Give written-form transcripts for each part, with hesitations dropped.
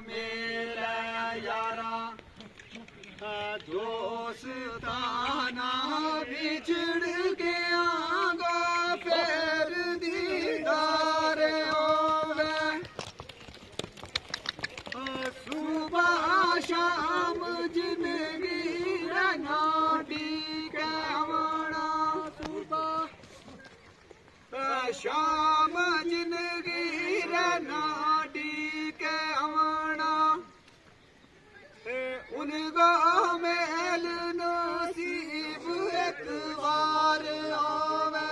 मेरा यारा दोस्ताना बिछड़ गया गो फिर दीदार होवे सुबह शाम जिंदगी नाटी कहवना सुबह शाम जिंदगी नाटी कहवना उनको मेल नसीब एक बार होवे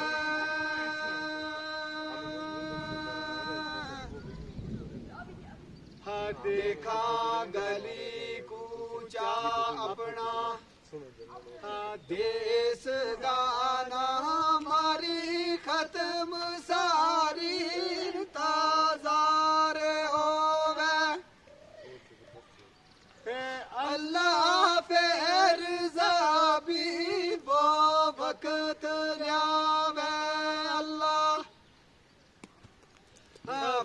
देखा गली कूचा अपना देश गाना हमारी खत्म सारी ताजार होवे अल्लाह फेर जाबी वो वक्त ल्यावे अल्लाह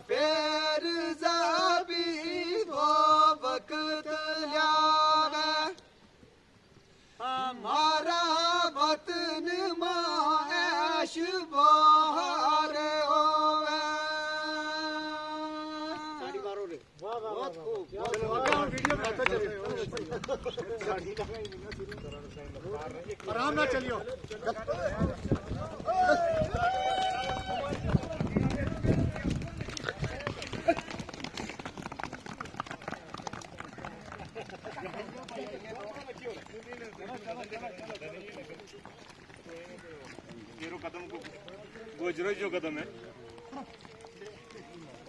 फेर जाबी वो वक्त ल्यावे हमारा वतन माश बहार होवे बहुत खूब आराम ना चलियो कदम को गुजरो जो कदम है